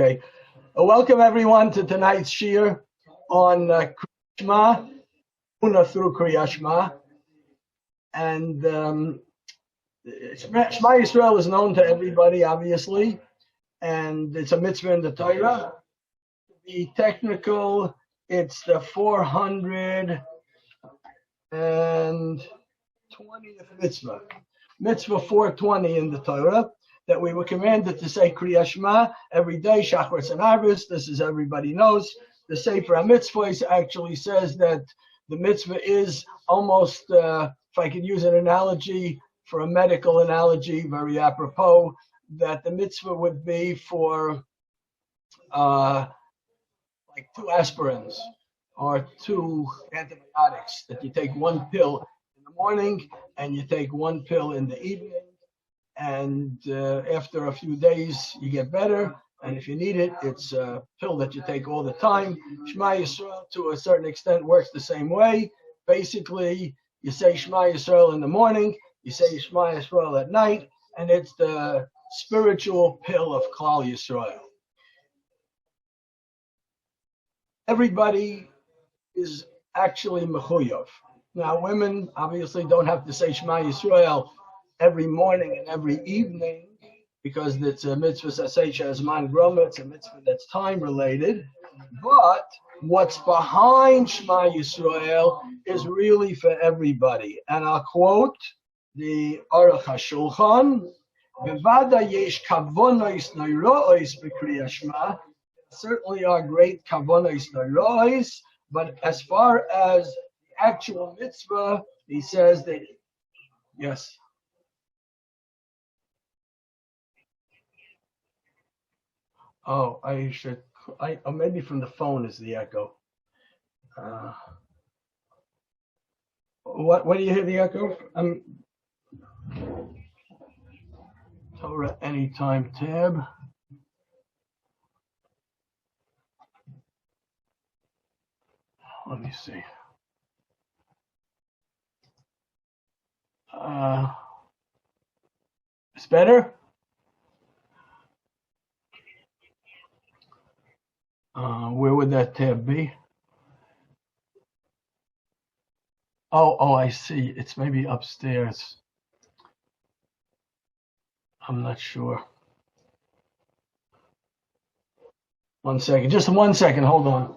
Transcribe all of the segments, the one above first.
Okay. Welcome everyone to tonight's shir on Shema, Emunah through Krias. And Shema Yisrael is known to everybody, obviously, and it's a mitzvah in the Torah. To be technical, it's the 420th mitzvah. Mitzvah 420 in the Torah, that we were commanded to say Krias Shema every day, Shachris and Harvest. This is everybody knows. The Sefer HaMitzvahs actually says that the mitzvah is almost, if I could use an analogy, for a medical analogy, very apropos, that the mitzvah would be for like 2 aspirins or 2 antibiotics, that you take 1 pill in the morning and you take 1 pill in the evening, and after a few days you get better, and if you need it, it's a pill that you take all the time. Shema Yisrael, to a certain extent, works the same way. Basically, you say Shema Yisrael in the morning, you say Shema Yisrael at night, and it's the spiritual pill of Klal Yisrael. Everybody is actually mechuyav. Now, women obviously don't have to say Shema Yisrael every morning and every evening, because it's a mitzvah sasei as man groma, it's a mitzvah that's time related. But what's behind Shema Yisrael is really for everybody. And I'll quote the Aruch HaShulchan, Bevada yesh kavonos neirois b'kriyas Shema. Certainly are great kavonos neirois, but as far as the actual mitzvah, he says that, yes. Oh, I should. Or maybe from the phone is the echo. What do you hear the echo? Torah Anytime tab. Let me see. It's better? Where would that tab be? Oh, I see. It's maybe upstairs. I'm not sure. 1 second. Just 1 second. Hold on.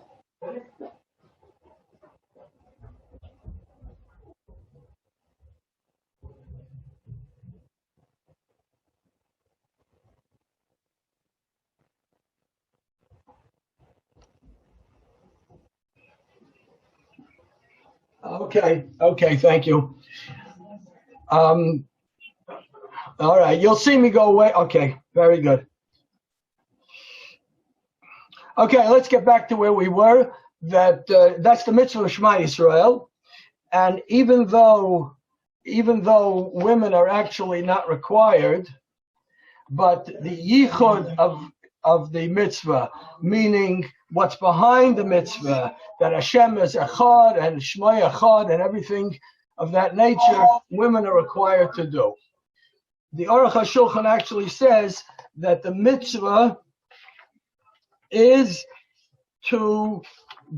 Okay, thank you. All right, you'll see me go away. Okay, very good. Okay, let's get back to where we were. That's the mitzvah of Shema Yisrael, and even though women are actually not required, but the yichud of the mitzvah, meaning what's behind the mitzvah, that Hashem is echad and Shema echad and everything of that nature, women are required to do. The Aruch HaShulchan actually says that the mitzvah is to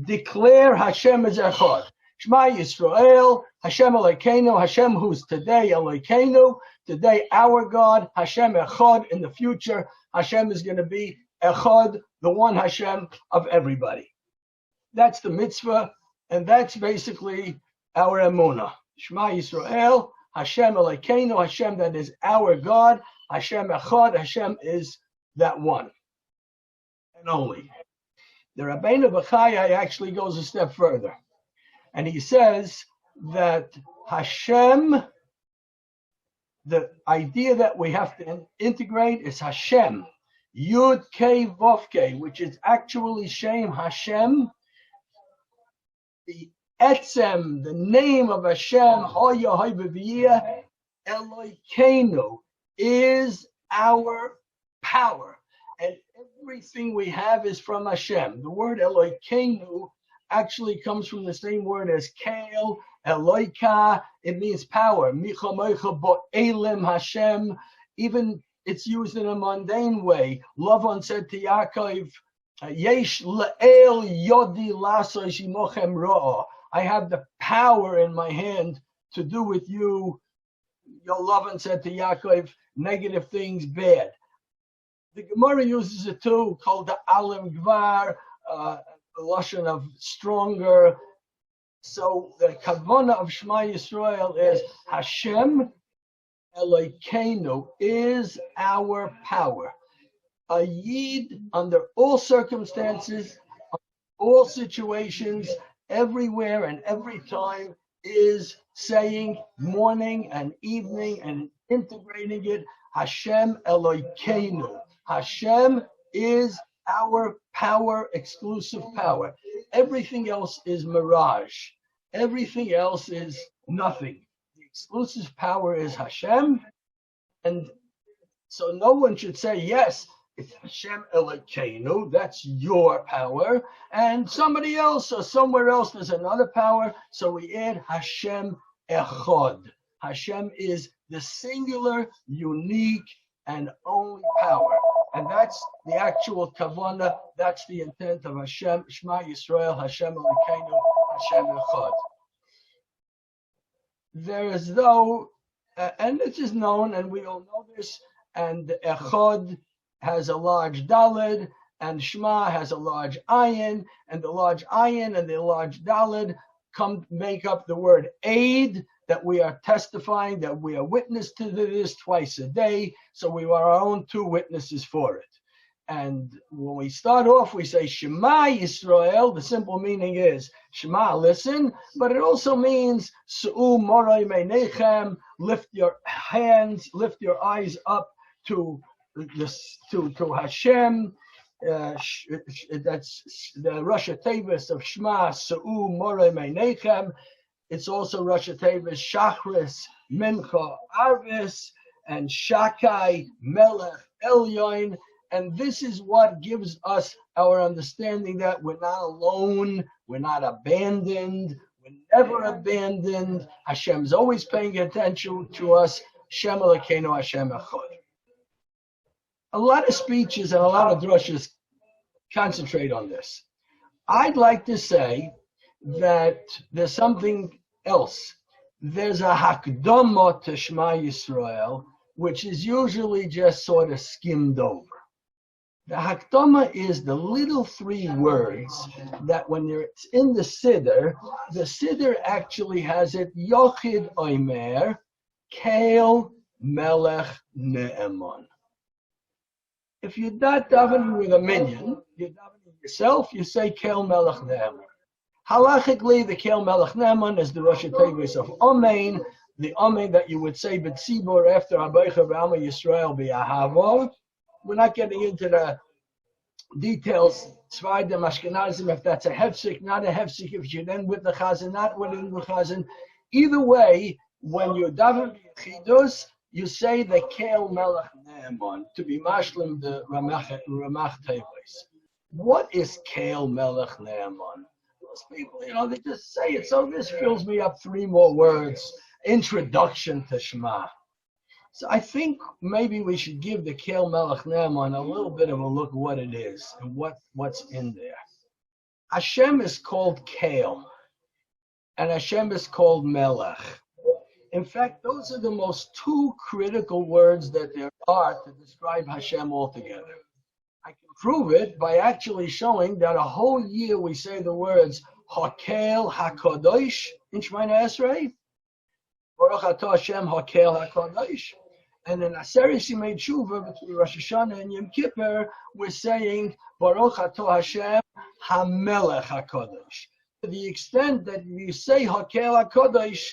declare Hashem is echad. Shema Yisrael, Hashem Elokeinu, Hashem who's today Elokeinu, today our God, Hashem echad. In the future, Hashem is going to be echad, the one Hashem of everybody. That's the mitzvah, and that's basically our Emunah. Shema Yisrael, Hashem Elokeinu, Hashem that is our God, Hashem echad, Hashem is that one and only. The Rabbeinu B'chai actually goes a step further, and he says that Hashem, the idea that we have to integrate is Hashem, Yud Kei Vav Kei, which is actually Shem Hashem, the Etzem, the name of Hashem, Hoya Hoy B'Viyah, Elokeinu, is our power, and everything we have is from Hashem. The word Elokeinu actually comes from the same word as Kael, Eloika. It means power. Micha Moicha Bo Elim Hashem. Even it's used in a mundane way. Lavan said to Yaakov, Yesh le'el yodi lasosh imochem ra'ah. I have the power in my hand to do with you. Lavan said to Yaakov, negative things, bad. The Gemara uses it too, called the alim gvar, a lashon of stronger. So the kavana of Shema Yisrael is Hashem Elokeinu is our power. A yid under all circumstances, all situations, everywhere and every time is saying morning and evening and integrating it. Hashem Elokeinu. Hashem is our power, exclusive power. Everything else is mirage. Everything else is nothing. The exclusive power is Hashem. And so no one should say, yes, it's Hashem Elokeinu, that's your power. And somebody else or somewhere else there's another power. So we add Hashem Echad. Hashem is the singular, unique, and only power. And that's the actual kavanah, that's the intent of Hashem, Shema Yisrael, Hashem Elokeinu, Hashem Echad. There is though, and this is known, and we all know this, and Echad has a large dalid, and Shema has a large ayin, and the large ayin and the large dalid make up the word aid, that we are testifying, that we are witness to this twice a day, so we are our own two witnesses for it. And when we start off, we say Shema Yisrael. The simple meaning is Shema, listen, but it also means Su'u Moray Meinechem, lift your hands, lift your eyes up to Hashem. That's the Rosh Tevis of Shema, Su'u Moray Meinechem. It's also Rosh Tevis, Shachris, Mincha, Arvis, and Shakai, Melech, Elyon. And this is what gives us our understanding that we're not alone, we're not abandoned, we're never abandoned. Hashem's always paying attention to us. Shem Elokeinu, Hashem Echad. A lot of speeches and a lot of drushes concentrate on this. I'd like to say that there's something else. There's a hakdama to Shema Yisrael, which is usually just sort of skimmed over. The hakdama is the little three words that when it's in the Siddur actually has it Yochid Omer, Kael Melech Ne'eman. If you're not davening with a minion, you're davening yourself, you say Kael Melech Ne'eman. Halachically, the Kael Melech Ne'eman is the Rosh Tevis of Amen, the Amen that you would say B'tzibur after Habaycha V'Ama Yisrael B'Ahava. We're not getting into the details, Tzvaydim, Ashkenazim, if that's a hefsik, not a hefsik, if you're then with the chazan, not within the chazan. Either way, when you're davening Chidus, you say the Kael Melech Ne'eman to be mashlim the Ramach Tevis. What is Kael Melech Ne'eman? People, they just say it. So this fills me up 3 more words. Introduction to Shema. So I think maybe we should give the Kael Melech Ne'eman a little bit of a look at what it is and what's in there. Hashem is called Kael, and Hashem is called Melech. In fact, those are the most 2 critical words that there are to describe Hashem altogether. I can prove it by actually showing that a whole year we say the words Hakel HaKadosh in Shemona Esrei, Baruch Atah Hashem Hakel HaKadosh. And in Aseret Yimei Tshuva between Rosh Hashanah and Yom Kippur, we're saying Baruch Atah Hashem HaMelech HaKadosh. To the extent that you say Hakel HaKadosh,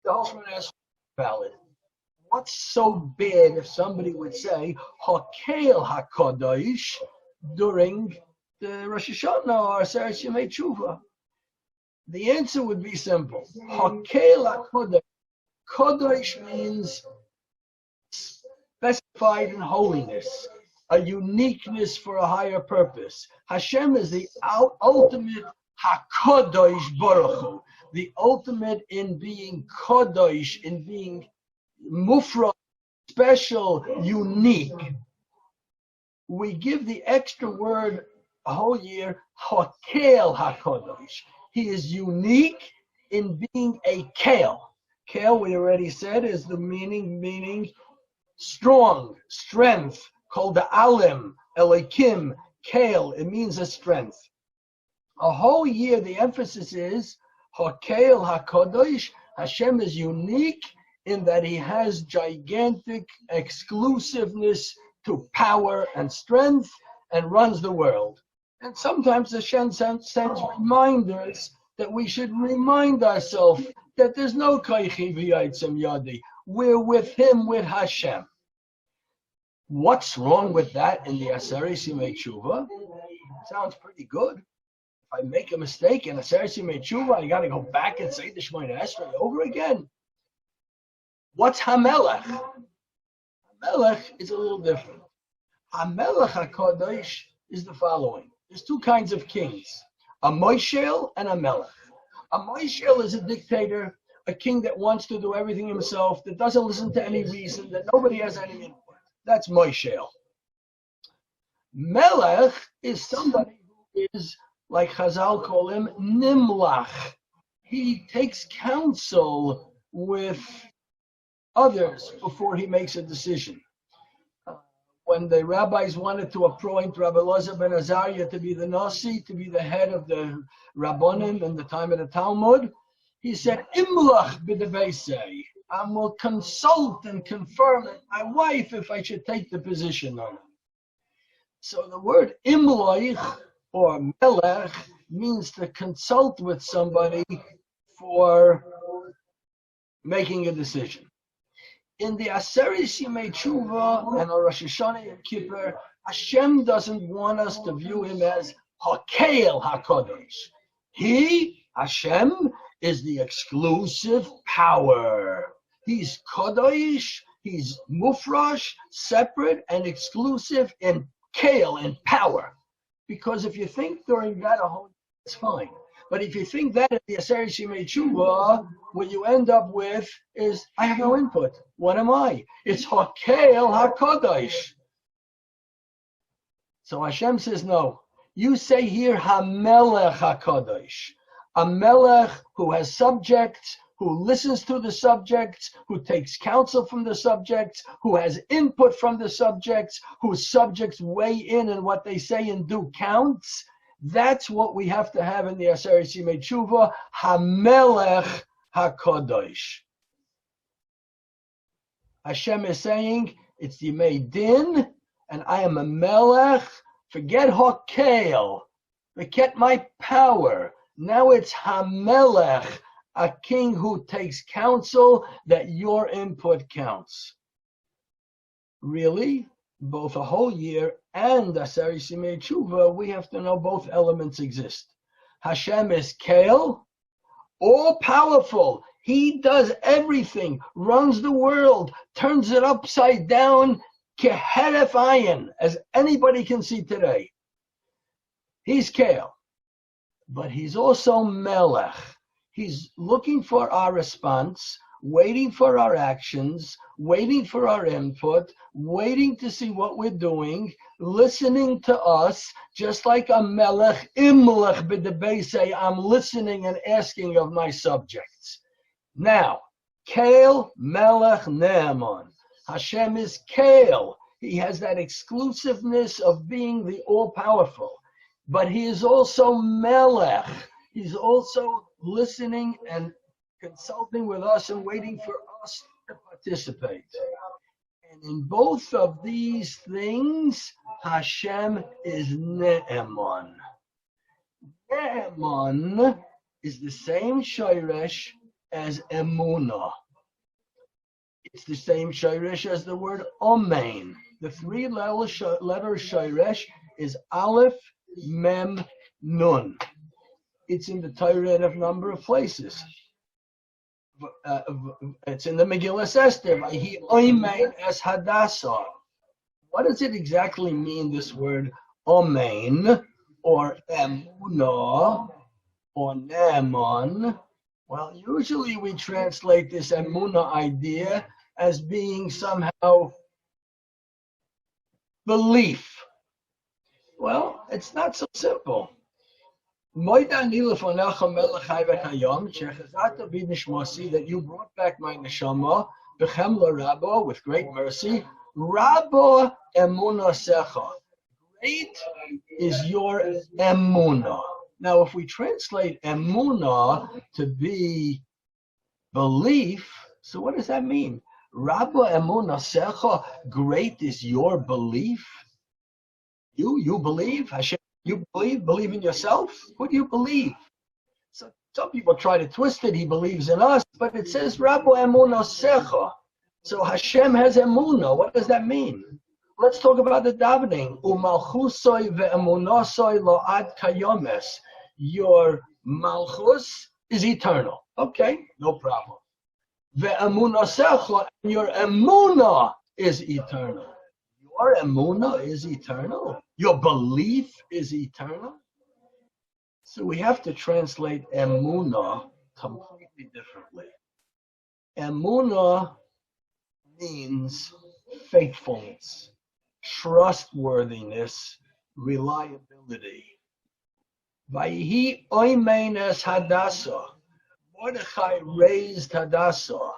the whole Shemona Esrei is valid. What's so bad if somebody would say Hakel HaKadosh during the Rosh Hashanah or Aseret Yimei Tshuva? The answer would be simple. Hakel HaKadosh. Kadosh means specified in holiness, a uniqueness for a higher purpose. Hashem is the ultimate HaKadosh Baruch Hu, the ultimate in being Kadosh, in being mufra, special, unique. We give the extra word a whole year, Hakel HaKadosh. He is unique in being a Kel. Kel, we already said, is the meaning strong, strength, called the Alim, Elikim, Kel. It means a strength. A whole year, the emphasis is Hakel HaKadosh. Hashem is unique in that he has gigantic exclusiveness to power and strength and runs the world. And sometimes the Shem sends reminders that we should remind ourselves that there's no Kaichi v'Yaitzim Yadi. We're with him, with Hashem. What's wrong with that in the Aseret Yimei Tshuva? Sounds pretty good. If I make a mistake in Aseret Yimei Tshuva, I got to go back and say the Shemona Esrei over again. What's Hamelech? Hamelech is a little different. Hamelech HaKadosh is the following. There's two kinds of kings, a Moshel and a Melech. A Moshel is a dictator, a king that wants to do everything himself, that doesn't listen to any reason, that nobody has any input. That's Moshel. Melech is somebody who is, like Chazal call him, Nimlach. He takes counsel with others before he makes a decision. When the rabbis wanted to appoint Rabbi Elazar ben Azariah to be the Nasi, to be the head of the Rabbonim in the time of the Talmud, he said, Imlach b'debeisei. I will consult and confirm with my wife if I should take the position or not. So the word Imloich or Melech means to consult with somebody for making a decision. In the Aseret Yimei Tshuva and Rosh Hashanah and Kippur, Hashem doesn't want us to view him as Hakel HaKadosh. He, Hashem, is the exclusive power. He's Kadosh, he's Mufrash, separate and exclusive in Kel, in power. Because if you think during that a whole, it's fine. But if you think that in the Aseret Yimei Tshuva, what you end up with is, I have no input. What am I? It's Hakel HaKadosh. So Hashem says, no. You say here, HaMelech HaKadosh. A melech who has subjects, who listens to the subjects, who takes counsel from the subjects, who has input from the subjects, whose subjects weigh in and what they say and do counts. That's what we have to have in the Aseret Yimei Tshuva, HaMelech HaKadosh. Hashem is saying, it's Yimei Din, and I am a Melech. Forget Hakel, forget my power. Now it's HaMelech, a king who takes counsel that your input counts. Really? Both a whole year and Aseret Yimei Tshuva, we have to know both elements exist. Hashem is Kel, all powerful. He does everything, runs the world, turns it upside down, keheref ayin, as anybody can see today. He's Kel, but he's also Melech. He's looking for our response, waiting for our actions, waiting for our input, waiting to see what we're doing, listening to us, just like a melech, imlech b'debeisei, I'm listening and asking of my subjects. Now, Kel, Melech, Ne'eman. Hashem is Kel. He has that exclusiveness of being the all-powerful. But he is also Melech. He's also listening and consulting with us and waiting for us to participate. And in both of these things, Hashem is Ne'eman. Ne'eman is the same shayresh as Emunah. It's the same shayresh as the word Omein. The three-letter shayresh is Aleph, Mem, Nun. It's in the Torah in a number of places. It's in the Megillah Esther. He Omein es Hadassah. What does it exactly mean, this word Omein, or Emunah, or Ne'eman? Well, usually we translate this Emunah idea as being somehow belief. Well, it's not so simple. That you brought back my neshama, b'chemla Rabba, with great mercy. Rabba Emunah secha. Great is your Emunah. Now, if we translate Emunah to be belief, so what does that mean? Rabba Emunah secha, great is your belief. You believe? Hashem, you believe in yourself? Who do you believe? So some people try to twist it. He believes in us, but it says Rabba Emunah secha. So Hashem has Emunah. What does that mean? Let's talk about the davening. Umalchusoi ve'emunasoi lo'ad kayomes. Your malchus is eternal. Okay, no problem. Ve'emunasecha, your emunah is eternal. Your emunah is eternal. Your belief is eternal. So we have to translate emunah completely differently. Emunah means faithfulness, trustworthiness, reliability. Vayhi oimein es Hadassah. Mordechai raised Hadassah.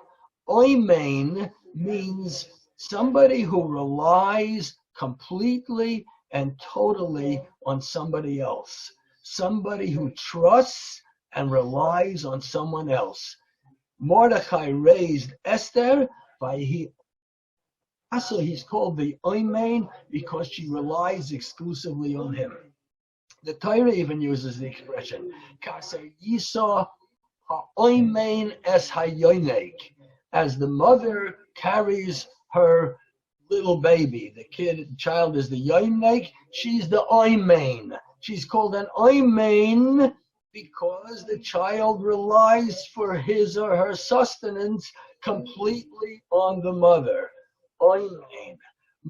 Oimein means somebody who relies completely and totally on somebody else. Somebody who trusts and relies on someone else. Mordechai raised Esther. Vayhi So he's called the Oimein because she relies exclusively on him. The Torah even uses the expression Kaser Yisa HaOimein es Hayonek, as the mother carries her little baby. The child is the Yonek, she's the Oimein. She's called an Oimein because the child relies for his or her sustenance completely on the mother. Oimein.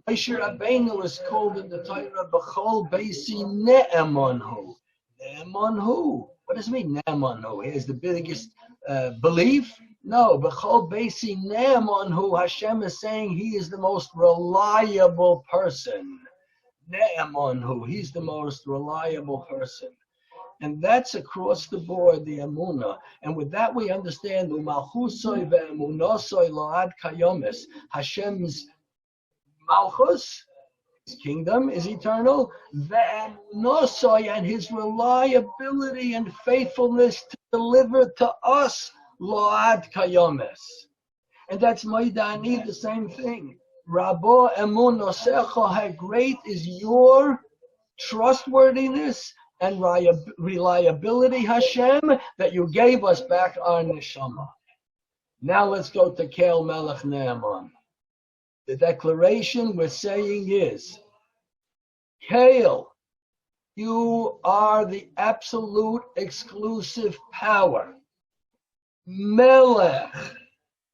Moshe Rabbeinu is called in the Torah B'chol Beisi Ne'emonhu. Ne'emonhu. What does it mean, Ne'emonhu? He has the biggest belief? No, B'chol Beisi Ne'emonhu. Hashem is saying he is the most reliable person. Ne'emonhu. He's the most reliable person. And that's across the board, the Emunah. And with that we understand U'malchusoi ve'emunasoi lo'ad kayomes. Hashem's Malchus, his kingdom is eternal. Ve'emunasoi, and his reliability and faithfulness to deliver to us lo'ad kayomes. And that's Maidani, the same thing. Rabbo emunasecha, how great is your trustworthiness and reliability, Hashem, that you gave us back our neshama. Now let's go to Kel Melech Naaman. The declaration we're saying is, Kel, you are the absolute exclusive power. Melech,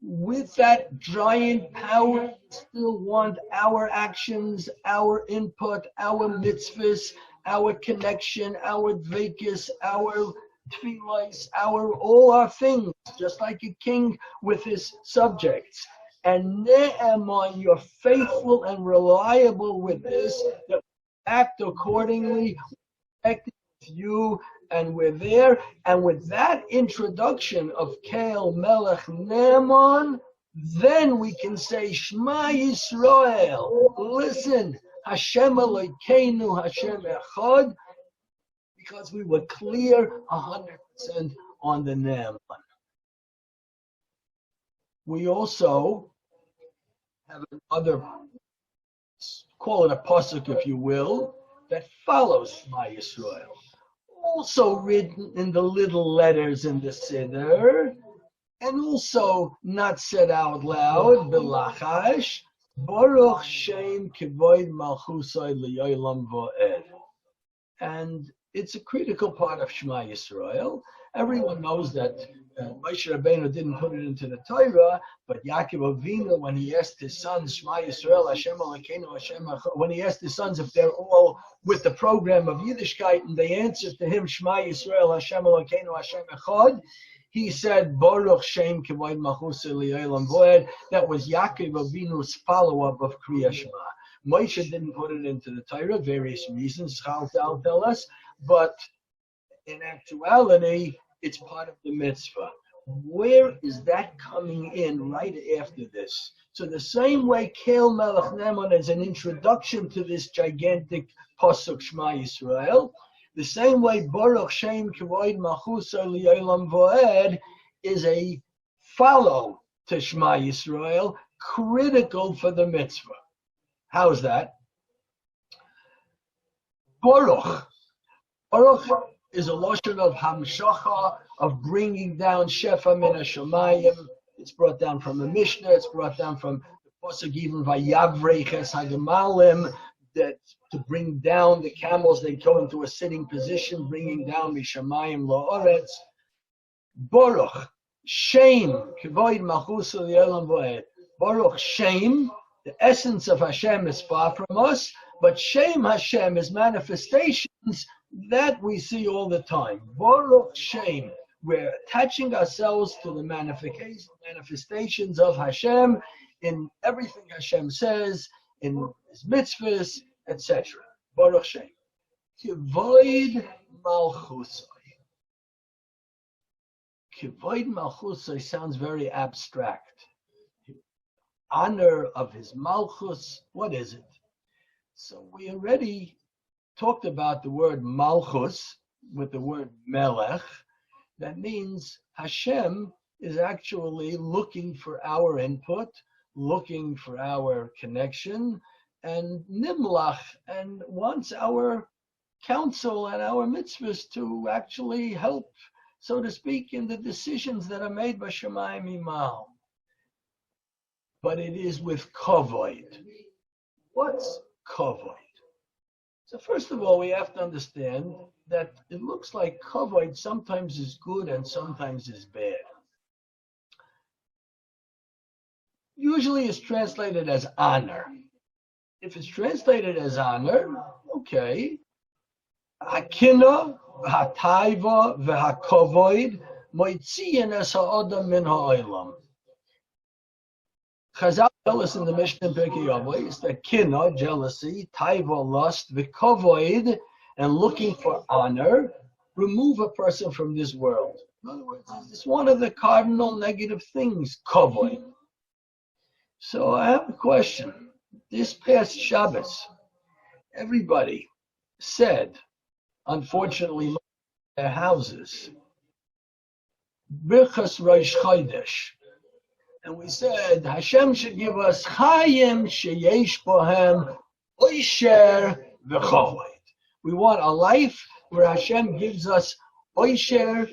with that giant power, you still want our actions, our input, our mitzvahs, our connection, our dvekis, our tefillos, all our things, just like a king with his subjects. And Ne'eman, you're faithful and reliable with this, that we act accordingly, with you, and we're there. And with that introduction of Kel Melech Ne'eman, then we can say, Shema Yisrael, listen, Hashem Elokeinu, Hashem Echad, because we were clear 100% on the Naaman. We also have another, call it a pasuk if you will, that follows Shema Yisrael, also written in the little letters in the Siddur, and also not said out loud, B'lachash, Baruch Shem Kivod Malchusai L'Yolam Vo'ed. And it's a critical part of Shema Yisrael. Everyone knows that Moshe Rabbeinu didn't put it into the Torah, but Yaakov Avinu, when he asked his sons, Shema Yisrael, Hashem Elokeinu, Hashem Echad, when he asked his sons if they're all with the program of Yiddishkeit, and they answered to him, Shema Yisrael, Hashem Elokeinu, Hashem Echad, He said, Baruch Shem Kavod Machus Eliyahu Voed. That was Yaakov Avinu's follow-up of Krias Shema. Moshe didn't put it into the Torah, various reasons, Chal tell us, but in actuality, it's part of the mitzvah. Where is that coming in right after this? So the same way Kel Melech Neman is an introduction to this gigantic Pasuk Shema Yisrael, the same way Baruch Shem Kavod Machus Eliyahu Voed is a follow to Shema Yisrael, critical for the mitzvah. How is that? Baruch. Baruch is a lashon of hamshacha, of bringing down shefa min hashamayim. It's brought down from the Mishnah. It's brought down from the pasuk even vayavreiches hagemalim, that to bring down the camels, they go into a sitting position, bringing down mishamayim la'oretz. Baruch Shem kavod machus eliyahu voed. Baruch Shem. The essence of Hashem is far from us, but Shem Hashem is manifestations that we see all the time. Baruch Shem. We're attaching ourselves to the manifestations of Hashem in everything Hashem says, in His mitzvahs, etc. Baruch Shem. Kivod Malchusai. Kivod Malchusai sounds very abstract. Honor of his malchus, what is it? So we already talked about the word malchus with the word melech. That means Hashem is actually looking for our input, looking for our connection, and nimlach, and wants our counsel and our mitzvahs to actually help, so to speak, in the decisions that are made by Shemayim Imal. But it is with kavod. What's kavod? So first of all, we have to understand that it looks like kavod sometimes is good and sometimes is bad. Usually it's translated as honor. If it's translated as honor, okay. Hakina, hataiva, v'hakavod, moitziyin es ha'odam min ha'olam. Chazal tell us in the Mishnah in Pirkei Avos that kina, jealousy, taiva, lust, v'kavoid, and looking for honor, remove a person from this world. In other words, it's one of the cardinal negative things, kavoid. So I have a question. This past Shabbos, everybody said, unfortunately, in their houses, Birchas Rosh Chodesh. And we said Hashem should give us chayim sheyesh bohem oisher v'chovod. We want a life where Hashem gives us oisher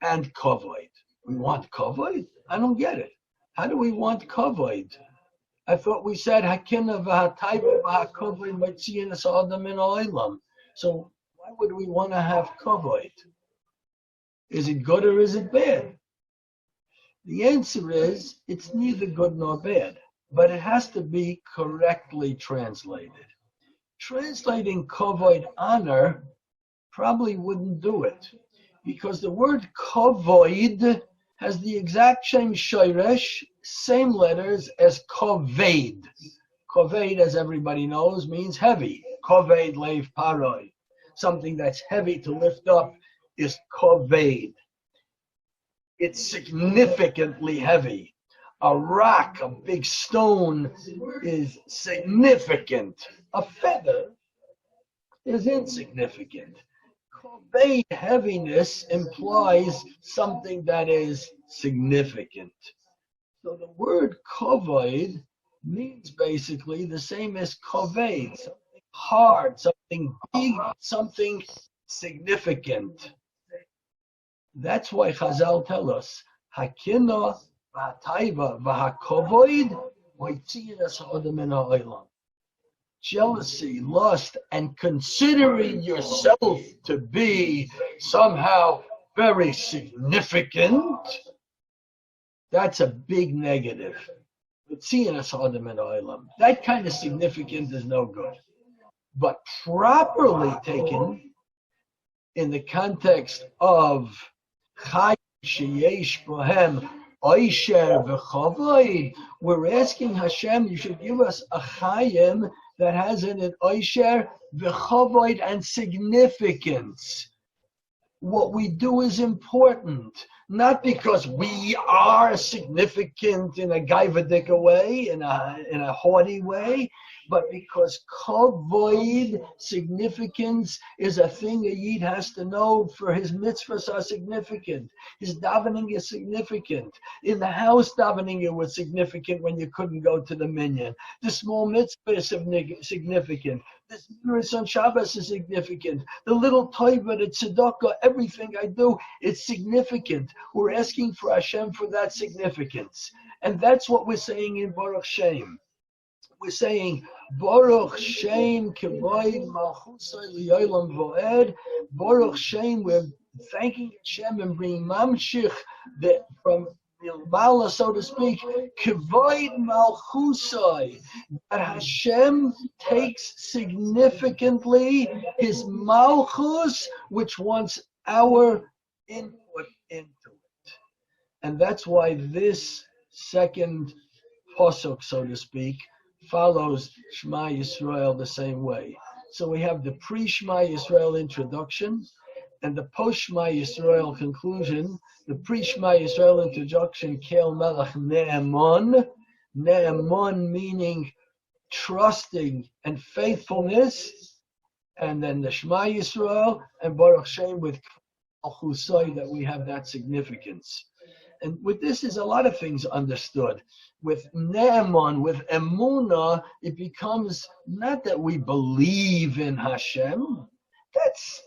and kovod. We want kovod? I don't get it. How do we want kovod? I thought we said hakina v'hatayva v'hakovod mitziyin es adam in olam. So why would we want to have kovod? Is it good or is it bad? The answer is, it's neither good nor bad, but it has to be correctly translated. Translating kavod honor probably wouldn't do it, because the word kavod has the exact same shoresh, same letters as kaved. Kaved, as everybody knows, means heavy. Kaved leiv paroi. Something that's heavy to lift up is kaved. It's significantly heavy. A rock, a big stone, is significant. A feather is insignificant. Kaved heaviness implies something that is significant. So the word kavod means basically the same as kaved, something hard, something big, something significant. That's why Chazal tell us, Hakina v'hataiva v'hakovoid moitziyin es ha'odam min ha'olam. Jealousy, lust, and considering yourself to be somehow very significant, that's a big negative. Moitziyin es ha'odam min ha'olam. That kind of significance is no good. But properly taken in the context of Chai sheyesh bohem oisher v'chavoid. We're asking Hashem, you should give us a chayim that has in it oisher v'chavoid and significance. What we do is important, not because we are significant in a gaivadika way, in a haughty way, but because kavod, significance, is a thing a yid has to know. For his mitzvahs are significant. His davening is significant. In the house, davening it was significant when you couldn't go to the minyan. The small mitzvah is significant. The mirrors on Shabbos is significant. The little toiva, the tzedakah, everything I do, it's significant. We're asking for Hashem for that significance. And that's what we're saying in Baruch Shem. We're saying, Baruch Shem K'void Malchusay L'Yolam Vo'ed. Baruch Shem, we're thanking Hashem and bringing Mamshich from Milmala, so to speak, K'void Malchusay, that Hashem takes significantly his Malchus, which wants our input into it. And that's why this second pasuk, so to speak, follows Shema Yisrael the same way. So we have the pre-Shema Yisrael introduction and the post-Shema Yisrael conclusion. The pre-Shema Yisrael introduction, Kel Melech Ne'eman. Ne'eman meaning trusting and faithfulness. And then the Shema Yisrael and Baruch Shem with Al-Chusay, that we have that significance. And with this is a lot of things understood. With Ne'eman, with Emunah, it becomes not that we believe in Hashem. That's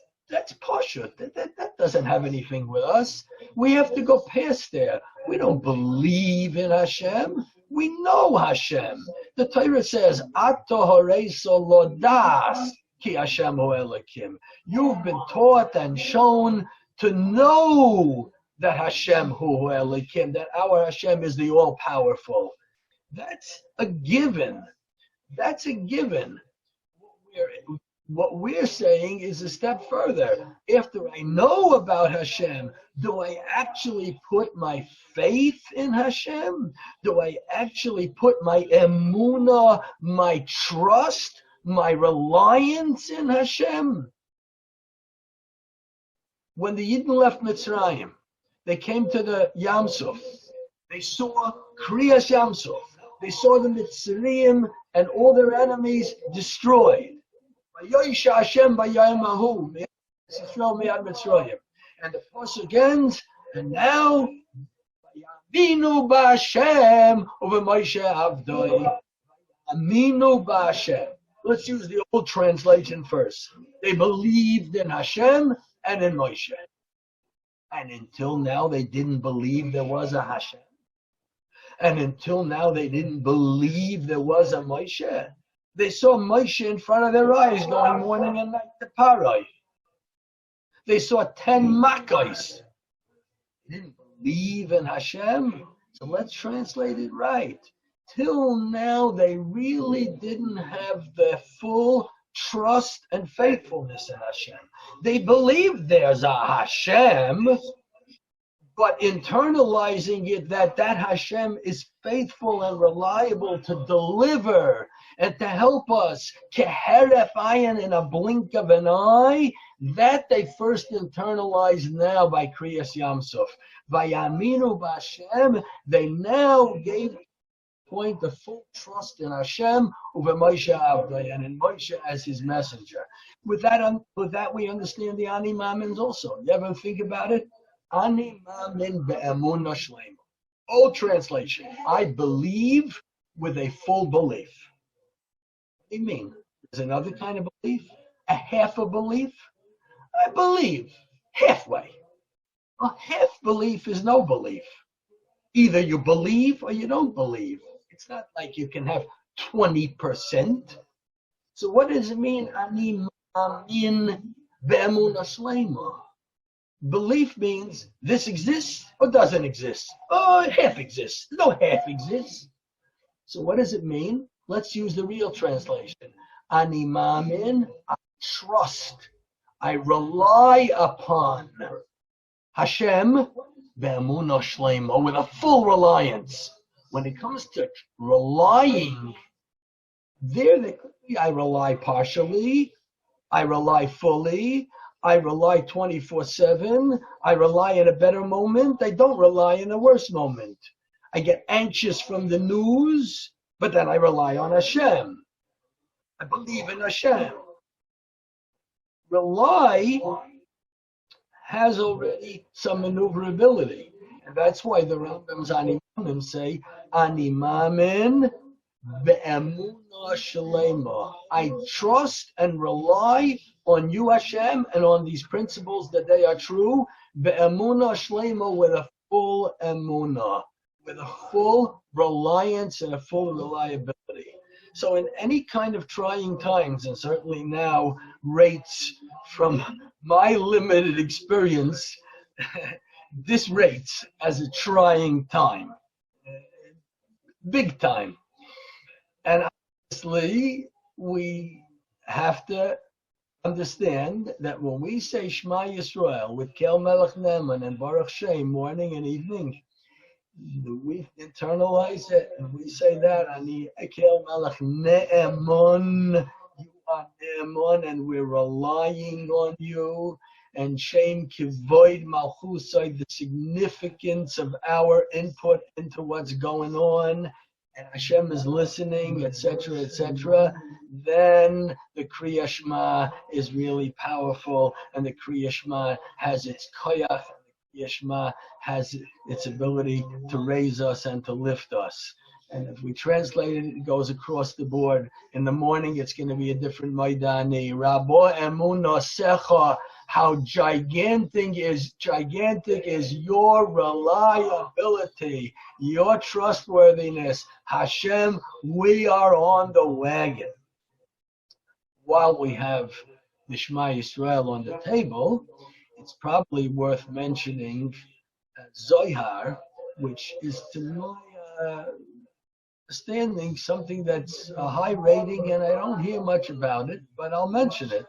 pashut. That doesn't have anything with us. We have to go past there. We don't believe in Hashem. We know Hashem. The Torah says, Ato horeso lodas ki Hashem hu Elokim. You've been taught and shown to know that Hashem hu Elokim, that our Hashem is the all-powerful. That's a given. That's a given. What we're saying is a step further. After I know about Hashem, do I actually put my faith in Hashem? Do I actually put my emunah, my trust, my reliance in Hashem? When the Yidden left Mitzrayim, they came to the Yam Suf. They saw Krias Yam Suf. They saw the Mitzrayim and all their enemies destroyed. And the pasuk ends, and now Aminu b'Hashem over Moshe Avdoi. Aminu b'Hashem. Let's use the old translation first. They believed in Hashem and in Moshe. And until now, they didn't believe there was a Hashem. And until now, they didn't believe there was a Moshe. They saw Moshe in front of their eyes going morning and night to Parai. They saw 10 Makkos. They didn't believe in Hashem. So let's translate it right. Till now, they really didn't have the full trust and faithfulness in Hashem. They believe there's a Hashem, but internalizing it that Hashem is faithful and reliable to deliver and to help us, keheref ayin, in a blink of an eye, that they first internalized now by Krias Yam Suf. Vayaminu b'Hashem, they now gave point the full trust in Hashem over Moshe Avdai, and in Moshe as his messenger. With that we understand the Ani Mamins also. You ever think about it? Ani Mamin be'emunah shleima. Old translation. I believe with a full belief. What do you mean? There's another kind of belief? A half a belief? I believe halfway. A half belief is no belief. Either you believe or you don't believe. It's not like you can have 20%. So what does it mean? Ani ma'amin be'emunah shleima. Belief means this exists or doesn't exist. Oh, it half exists. No half exists. So what does it mean? Let's use the real translation. Ani ma'amin, I trust. I rely upon. Hashem be'emunah shlema, with a full reliance. When it comes to relying, I rely partially, I rely fully, I rely 24/7, I rely in a better moment, I don't rely in a worse moment. I get anxious from the news, but then I rely on Hashem. I believe in Hashem. Rely has already some maneuverability. And that's why the Rambam's Animamim say, Animamin be'emunah shalema. I trust and rely on you, Hashem, and on these principles that they are true, be'emunah shalema, with a full emunah, with a full reliance and a full reliability. So in any kind of trying times, and certainly now rates from my limited experience, this rates as a trying time, big time. And obviously, we have to understand that when we say Shema Yisrael with Kel Melech Ne'eman and Baruch Shem morning and evening, we internalize it and we say that Ani Kel Melech Ne'eman, you are Ne'eman, and we're relying on you. And Shem Kivoid Malchusai, the significance of our input into what's going on, and Hashem is listening, etc., etc., then the Krias Shema is really powerful, and the Krias Shema has its koyach, and the Krias Shema has its ability to raise us and to lift us. And if we translate it, it goes across the board. In the morning, it's going to be a different Maidani. Rabbi Emunah Secha, how gigantic is your reliability, your trustworthiness. Hashem, we are on the wagon. While we have the Shema Yisrael on the table, it's probably worth mentioning Zohar, which is to my understanding something that's a high rating, and I don't hear much about it, but I'll mention it.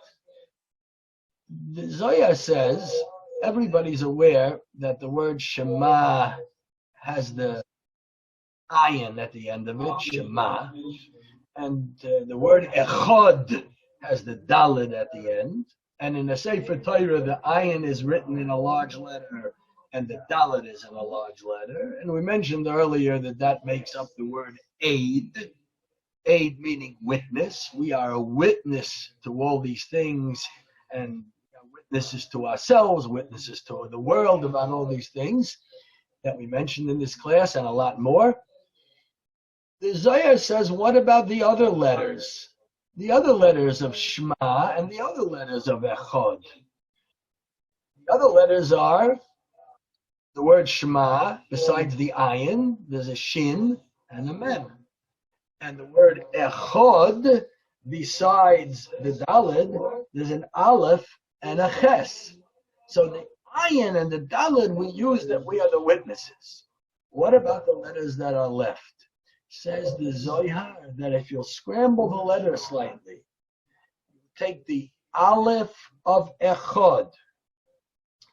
The Zohar says, everybody's aware that the word Shema has the ayin at the end of it, Shema, and the word Echad has the Dalet at the end, and in the Sefer Torah, the ayin is written in a large letter, and the Dalet is in a large letter, and we mentioned earlier that makes up the word aid, aid meaning witness. We are a witness to all these things, and witnesses to ourselves, witnesses to the world about all these things that we mentioned in this class and a lot more. The Zohar says, what about the other letters? The other letters of Shema and the other letters of Echad. The other letters are the word Shema, besides the ayin, there's a shin and a mem. And the word Echad, besides the daled, there's an aleph and a ches. So the ayin and the dalet we use that we are the witnesses. What about the letters that are left? Says the Zohar that if you'll scramble the letters slightly, take the aleph of Echad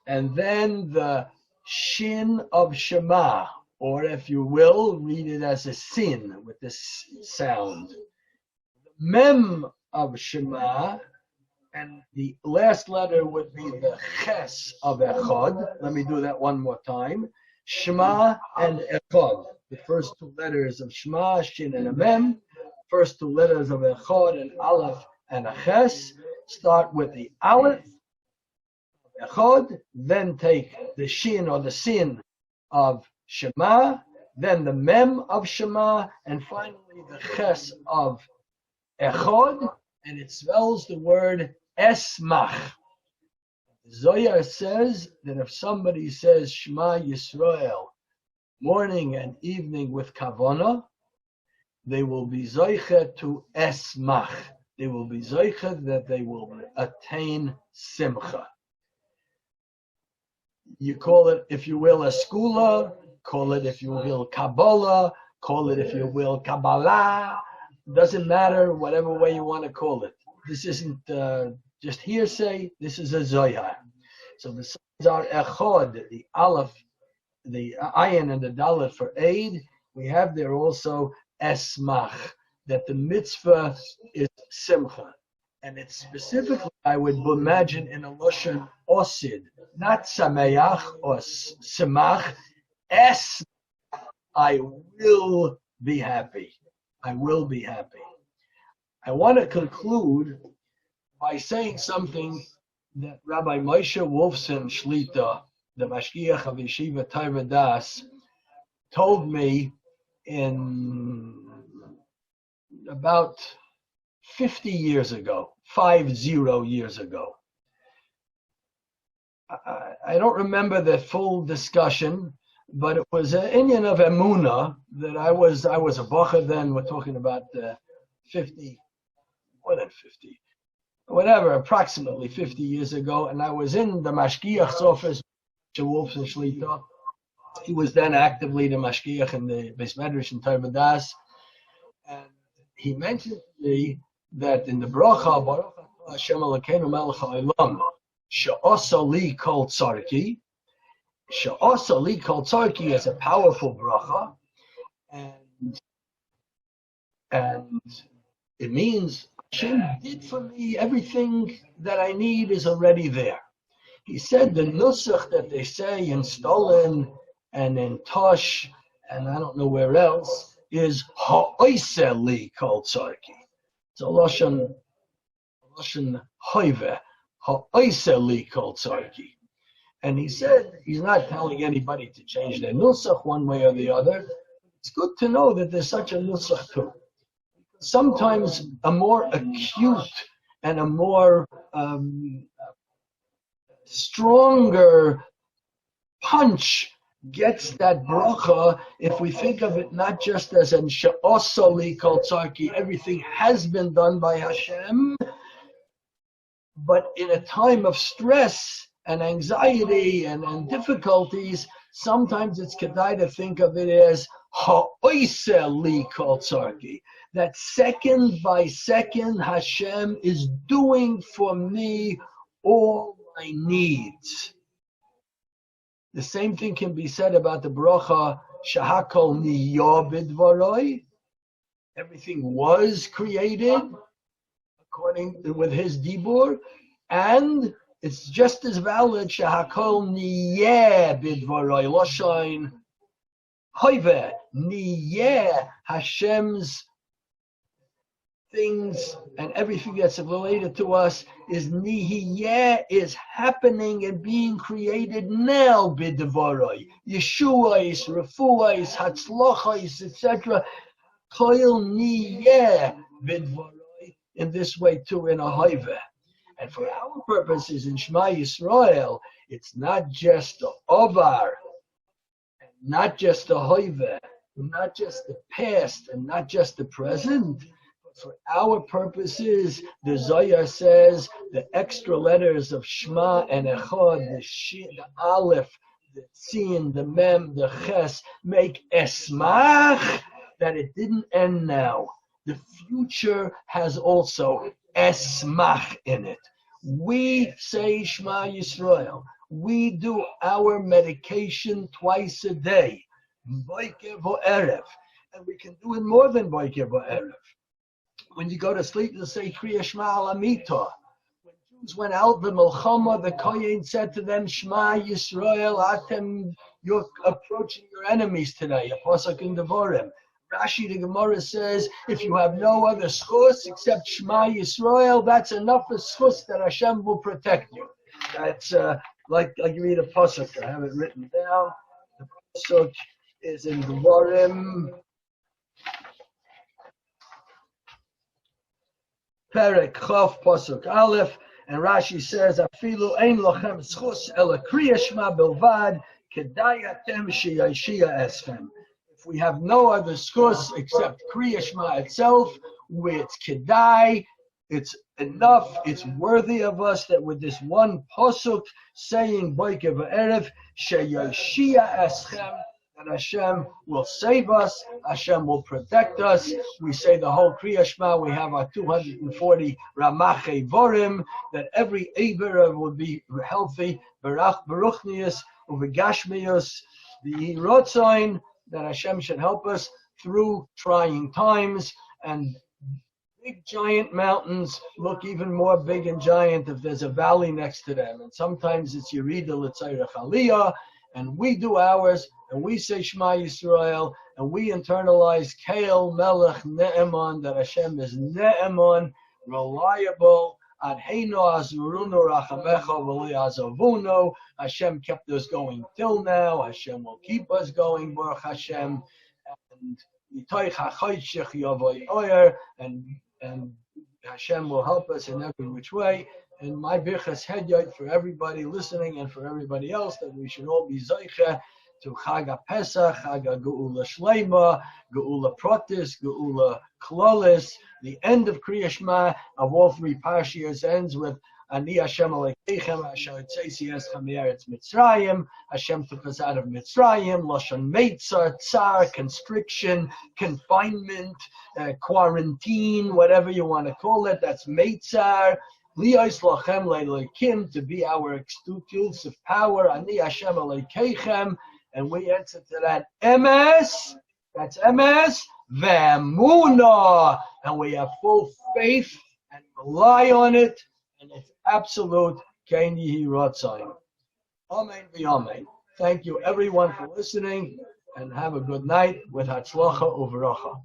and then the shin of Shema, or if you will, read it as a sin with this sound. The mem of Shema, and the last letter would be the ches of Echad. Let me do that one more time. Shema and Echad. The first two letters of Shema, Shin and a Mem. First two letters of Echad, and Aleph and a ches. Start with the Aleph, Echad, then take the Shin or the Sin of Shema, then the Mem of Shema, and finally the ches of Echad, and it spells the word Esmach. Zohar says that if somebody says Shema Yisrael morning and evening with Kavanah, they will be Zoichet to Esmach. They will be Zoichet that they will attain Simcha. You call it, if you will, a skula, call it, if you will, Kabbalah, call it, if you will, Kabbalah. Doesn't matter, whatever way you want to call it. This isn't just hearsay, this is a Zohar. So besides our echod, the aleph, the ayin and the dalet for aid, we have there also esmach, that the mitzvah is simcha. And it's specifically, I would imagine, in a lashon osid, not sameach or simach, es, I will be happy. I will be happy. I want to conclude by saying something that Rabbi Moshe Wolfson Shlita, the Mashgiach of Yeshiva Torah Das, told me in about 50 years ago, 50 years ago. I don't remember the full discussion, but it was an Inyan of Emunah that I was a bacher then. We're talking about 50, more than 50, whatever, approximately 50 years ago, and I was in the Mashgiach's office, Wolfson Shlita. He was then actively the Mashgiach in the Beis Medrash in Torah Das, and he mentioned to me that in the bracha, Baruch Atah Hashem Elokeinu Melech Haolam, she'asa li kol tzarki. She'asa li kol tzarki is a powerful bracha, and it means Hashem did for me everything that I need is already there. He said the nusach that they say in Stalin and in Tosh and I don't know where else is ha'oiseh li kol tzarki. It's a lashon hoive, ha'oiseh li kol tzarki. And he said he's not telling anybody to change their nusach one way or the other. It's good to know that there's such a nusach too. Sometimes a more acute and a more stronger punch gets that bracha if we think of it not just as an she'asa li kol tzarki, everything has been done by Hashem, but in a time of stress and anxiety and difficulties, sometimes it's kedai to think of it as ha'oiseh li kol tzarki. That second by second, Hashem is doing for me all my needs. The same thing can be said about the bracha shahakol niyah bidvaroi. Everything was created according with His dibur, and it's just as valid shahakol niyeh bidvaroi loshain hoive niyeh, Hashem's things and everything that's related to us is nihiyeh, is happening and being created now b'devaroi. Yeshuais, refuais, hatzlachais, etc. Koil niyeh b'devaroi, in this way too in a hoive. And for our purposes in Shema Yisrael, it's not just the ovar, not just the hoive, not just the past and not just the present. For our purposes, the Zohar says the extra letters of Shema and Echad, the Aleph, the Sin, the Mem, the Ches, make Esmach, that it didn't end now. The future has also Esmach in it. We say Shema Yisrael. We do our medication twice a day, Boker v'Erev, and we can do it more than Boker v'Erev. When you go to sleep, you'll say Krias Shema al Amita. When Jews went out the Milchama, the Kohen said to them, Shema Yisrael Atem, you're approaching your enemies today. A pasuk in Devarim. Rashi the Gemara says, if you have no other schus except Shema Yisrael, that's enough of schus that Hashem will protect you. That's like you read a pasuk. I have it written down. The pasuk is in Devarim. Perek Chav Pasuk Aleph, and Rashi says, "Afilu ein lochem schus ela Krias Shema belvad kedai atem sheyashia eschem." If we have no other schus except Krias Shema itself, it's kedai, it's enough, it's worthy of us that with this one pasuk saying Boker v'Erev sheyashia eschem, that Hashem will save us, Hashem will protect us. We say the whole Krias Shema, we have our 240 Ramache Vorim, that every Eber will be healthy, Baruchnius, Uvegashmius, the Rotzain, that Hashem should help us through trying times, and big giant mountains look even more big and giant if there's a valley next to them. And sometimes it's Yerida L'Tzairach Aliyah, and we do ours, and we say Shema Yisrael, and we internalize Kael Melech Ne'eman, that Hashem is Ne'eman, reliable. Adheinu Azurunu Rachamecha V'li Azavuno. Hashem kept us going till now. Hashem will keep us going, Baruch Hashem. And Yitoich HaChoyshech Yovoi Oyer, and Hashem will help us in every which way. And my birchas hedyot for everybody listening and for everybody else, that we should all be zoiche to Chag HaPesach, Chag HaGeula Shleima, Geula Protis, Geula Klolis. The end of Krias Shema of all three parshiyos ends with Ani Hashem Aleichem, Asher Tzesi Eschem Me'eretz Mitzrayim. Hashem took us out of Mitzrayim. Lashon Meitzar, Tsar, constriction, confinement, quarantine, whatever you want to call it. That's Meitzar. Liyos Lachem Leilokim, to be our exclusive power. Ani Hashem Aleichem. And we answer to that Emes. That's Emes. Ve'emunah. And we have full faith and rely on it. And it's absolute Kein Yihi Ratzon. Amen v'amen. Thank you everyone for listening, and have a good night with Hatzlacha Uveracha.